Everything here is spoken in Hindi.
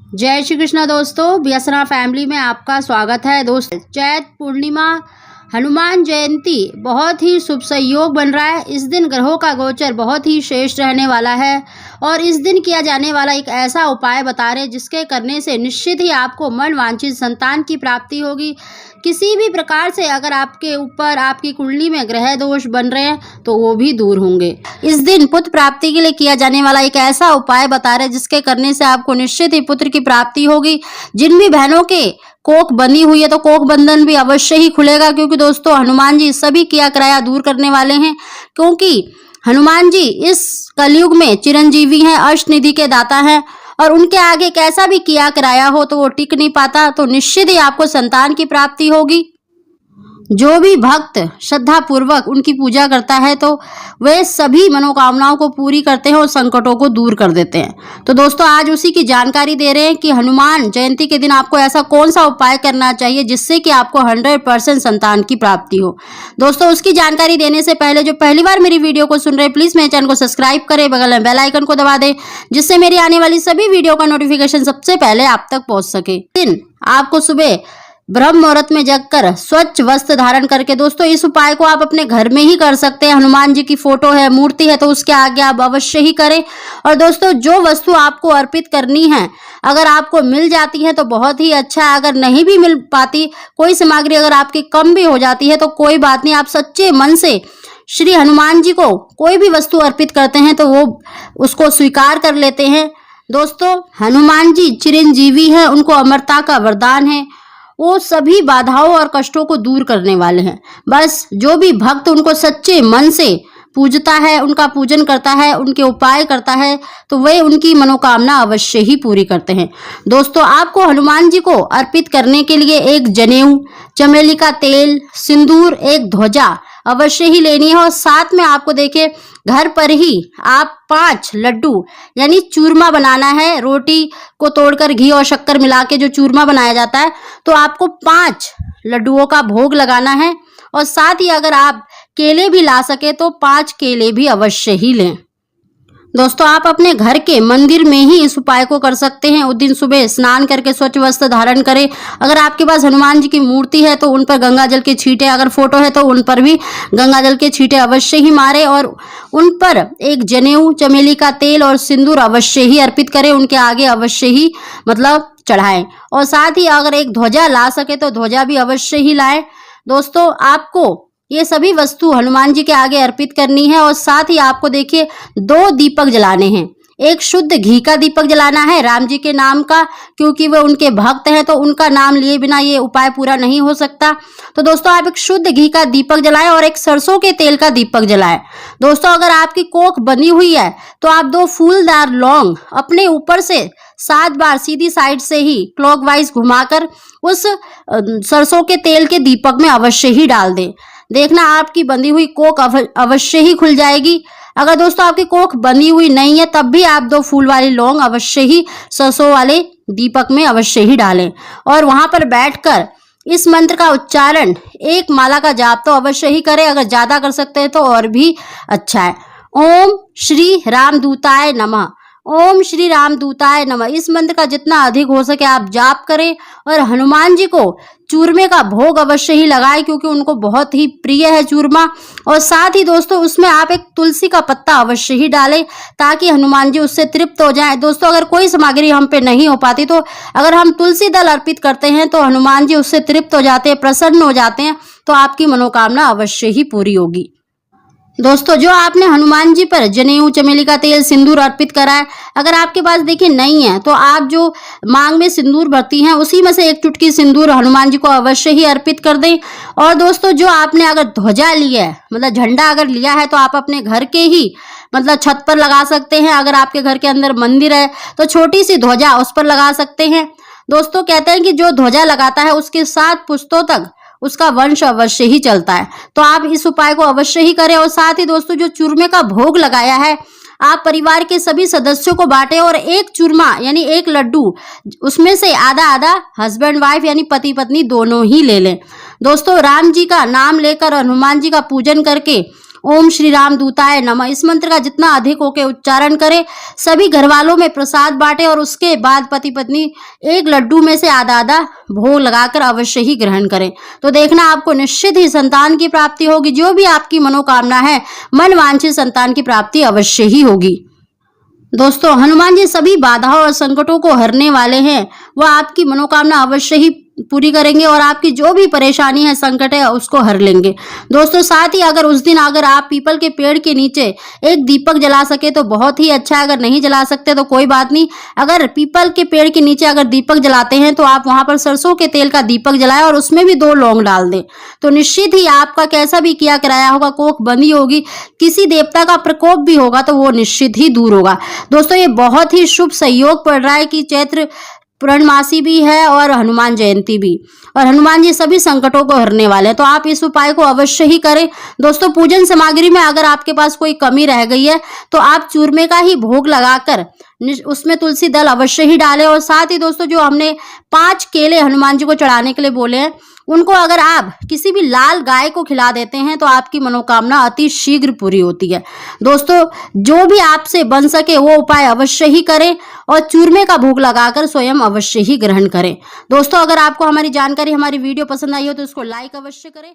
जय श्री कृष्णा दोस्तों, व्यसना फैमिली में आपका स्वागत है। दोस्तों, चैत पूर्णिमा हनुमान जयंती बहुत ही शुभ संयोग बन रहा है। इस दिन ग्रहों का गोचर बहुत ही श्रेष्ठ रहने वाला है और इस दिन किया जाने वाला एक ऐसा उपाय बता रहे जिसके करने से निश्चित ही आपको मन वांछित संतान की प्राप्ति होगी। किसी भी प्रकार से अगर आपके ऊपर आपकी कुंडली में ग्रह दोष बन रहे हैं तो वो भी दूर होंगे। इस दिन पुत्र प्राप्ति के लिए किया जाने वाला एक ऐसा उपाय बता रहे जिसके करने से आपको निश्चित ही पुत्र की प्राप्ति होगी। जिन भी बहनों के कोख बंधी हुई है तो कोख बंधन भी अवश्य ही खुलेगा, क्योंकि दोस्तों हनुमान जी सभी किया कराया दूर करने वाले हैं। क्योंकि हनुमान जी इस कलयुग में चिरंजीवी हैं, अष्टनिधि के दाता हैं और उनके आगे कैसा भी किया कराया हो तो वो टिक नहीं पाता। तो निश्चित ही आपको संतान की प्राप्ति होगी। जो भी भक्त श्रद्धा पूर्वक उनकी पूजा करता है तो वे सभी मनोकामनाओं को पूरी करते हैं और संकटों को दूर कर देते हैं। तो दोस्तों, आज उसी की जानकारी दे रहे हैं कि हनुमान जयंती के दिन आपको ऐसा कौन सा उपाय करना चाहिए जिससे कि आपको 100% संतान की प्राप्ति हो। दोस्तों, उसकी जानकारी देने से पहले जो पहली बार मेरी वीडियो को सुन रहे हैं, प्लीज मेरे चैनल को सब्सक्राइब करें, बगल में बेल आइकन को दबा दें जिससे मेरी आने वाली सभी वीडियो का नोटिफिकेशन सबसे पहले आप तक पहुंच सके। दिन आपको सुबह ब्रह्म मुहूर्त में जगकर स्वच्छ वस्त्र धारण करके, दोस्तों इस उपाय को आप अपने घर में ही कर सकते हैं। हनुमान जी की फोटो है, मूर्ति है तो उसके आगे आप अवश्य ही करें। और दोस्तों, जो वस्तु आपको अर्पित करनी है अगर आपको मिल जाती है तो बहुत ही अच्छा है। अगर नहीं भी मिल पाती, कोई सामग्री अगर आपकी कम भी हो जाती है तो कोई बात नहीं, आप सच्चे मन से श्री हनुमान जी को कोई भी वस्तु अर्पित करते हैं तो वो उसको स्वीकार कर लेते हैं। दोस्तों, हनुमान जी चिरंजीवी है, उनको अमरता का वरदान है। वो सभी बाधाओं और कष्टों को दूर करने वाले हैं। बस जो भी भक्त उनको सच्चे मन से पूजता है, उनका पूजन करता है, उनके उपाय करता है तो वे उनकी मनोकामना अवश्य ही पूरी करते हैं। दोस्तों, आपको हनुमान जी को अर्पित करने के लिए एक जनेऊ, चमेली का तेल, सिंदूर, एक ध्वजा अवश्य ही लेनी है। और साथ में आपको देखिए घर पर ही आप 5 लड्डू यानी चूरमा बनाना है। रोटी को तोड़कर घी और शक्कर मिला के जो चूरमा बनाया जाता है तो आपको 5 लड्डुओं का भोग लगाना है। और साथ ही अगर आप केले भी ला सके तो 5 केले भी अवश्य ही लें। दोस्तों, आप अपने घर के मंदिर में ही इस उपाय को कर सकते हैं। उस दिन सुबह स्नान करके स्वच्छ वस्त्र धारण करें। अगर आपके पास हनुमान जी की मूर्ति है तो उन पर गंगा जल के छींटे, अगर फोटो है तो उन पर भी गंगा जल के छींटे अवश्य ही मारे और उन पर एक जनेऊ, चमेली का तेल और सिंदूर अवश्य ही अर्पित करें। उनके आगे अवश्य ही चढ़ाएं। और साथ ही अगर एक ध्वजा ला सके तो ध्वजा भी अवश्य ही लाएं। दोस्तों, आपको ये सभी वस्तु हनुमान जी के आगे अर्पित करनी है। और साथ ही आपको देखिए 2 दीपक जलाने हैं। एक शुद्ध घी का दीपक जलाना है राम जी के नाम का, क्योंकि वे उनके भक्त हैं तो उनका नाम लिए बिना ये उपाय पूरा नहीं हो सकता। तो दोस्तों, आप एक शुद्ध घी का दीपक जलाएं और एक सरसों के तेल का दीपक जलाएं। दोस्तों, अगर आपकी कोख बनी हुई है तो आप 2 फूलदार लौंग अपने ऊपर से 7 बार सीधी साइड से ही क्लॉकवाइज घुमाकर उस सरसों के तेल के दीपक में अवश्य ही डाल दें। देखना आपकी बंधी हुई कोख अवश्य ही खुल जाएगी। अगर दोस्तों आपकी कोख बंधी हुई नहीं है तब भी आप 2 फूल वाली लौंग अवश्य ही सरसों वाले दीपक में अवश्य ही डालें और वहां पर बैठकर इस मंत्र का उच्चारण 1 माला का जाप तो अवश्य ही करें। अगर ज्यादा कर सकते हैं तो और भी अच्छा है। ओम श्री रामदूताय नमः, ओम श्री रामदूताय नमः। इस मंत्र का जितना अधिक हो सके आप जाप करें और हनुमान जी को चूरमे का भोग अवश्य ही लगाएं, क्योंकि उनको बहुत ही प्रिय है चूरमा। और साथ ही दोस्तों, उसमें आप एक तुलसी का पत्ता अवश्य ही डालें ताकि हनुमान जी उससे तृप्त हो जाएं। दोस्तों, अगर कोई सामग्री हम पे नहीं हो पाती तो अगर हम तुलसी दल अर्पित करते हैं तो हनुमान जी उससे तृप्त हो जाते हैं, प्रसन्न हो जाते हैं, तो आपकी मनोकामना अवश्य ही पूरी होगी। दोस्तों, जो आपने हनुमान जी पर जनेऊ, चमेली का तेल, सिंदूर अर्पित करा है, अगर आपके पास देखिए नहीं है तो आप जो मांग में सिंदूर भरती हैं उसी में से 1 चुटकी सिंदूर हनुमान जी को अवश्य ही अर्पित कर दें। और दोस्तों, जो आपने अगर ध्वजा लिया है, झंडा अगर लिया है तो आप अपने घर के ही छत पर लगा सकते हैं। अगर आपके घर के अंदर मंदिर है तो छोटी सी ध्वजा उस पर लगा सकते हैं। दोस्तों, कहते हैं कि जो ध्वजा लगाता है उसके 7 पुश्तों तक उसका वंश अवश्य ही चलता है। तो आप इस उपाय को अवश्य ही करें। और साथ ही दोस्तों, जो चूरमे का भोग लगाया है आप परिवार के सभी सदस्यों को बांटें और एक चूरमा यानी 1 लड्डू उसमें से आधा आधा हस्बैंड वाइफ यानी पति पत्नी दोनों ही ले लें। दोस्तों, राम जी का नाम लेकर और हनुमान जी का पूजन करके ओम श्री राम दूताय नमः, इस मंत्र का जितना अधिक होके उच्चारण करें। सभी घर वालों में प्रसाद बांटे और उसके बाद पति पत्नी एक लड्डू में से आधा आधा भोग लगाकर अवश्य ही ग्रहण करें। तो देखना आपको निश्चित ही संतान की प्राप्ति होगी। जो भी आपकी मनोकामना है, मन वांछित संतान की प्राप्ति अवश्य ही होगी। दोस्तों, हनुमान जी सभी बाधाओं और संकटों को हरने वाले हैं। वह आपकी मनोकामना अवश्य ही पूरी करेंगे और आपकी जो भी परेशानी है, संकट है, उसको हर लेंगे। दोस्तों, साथ ही अगर उस दिन अगर आप पीपल के पेड़ के नीचे एक दीपक जला सके तो बहुत ही अच्छा है। अगर नहीं जला सकते तो कोई बात नहीं। अगर पीपल के पेड़ के नीचे अगर दीपक जलाते हैं तो आप वहां पर सरसों के तेल का दीपक जलाएं और उसमें भी 2 लौंग डाल दें। तो निश्चित ही आपका कैसा भी किया कराया होगा, कोख बंदी होगी, किसी देवता का प्रकोप भी होगा तो वो निश्चित ही दूर होगा। दोस्तों, ये बहुत ही शुभ संयोग पड़ रहा है कि चैत्र पूर्णमासी भी है और हनुमान जयंती भी, और हनुमान जी सभी संकटों को हरने वाले हैं। तो आप इस उपाय को अवश्य ही करें। दोस्तों, पूजन सामग्री में अगर आपके पास कोई कमी रह गई है तो आप चूरमे का ही भोग लगाकर उसमें तुलसी दल अवश्य ही डालें। और साथ ही दोस्तों, जो हमने 5 केले हनुमान जी को चढ़ाने के लिए बोले हैं, उनको अगर आप किसी भी लाल गाय को खिला देते हैं तो आपकी मनोकामना अति शीघ्र पूरी होती है। दोस्तों, जो भी आपसे बन सके वो उपाय अवश्य ही करें और चूरमे का भोग लगाकर स्वयं अवश्य ही ग्रहण करें। दोस्तों, अगर आपको हमारी जानकारी, हमारी वीडियो पसंद आई हो तो इसको लाइक अवश्य करें।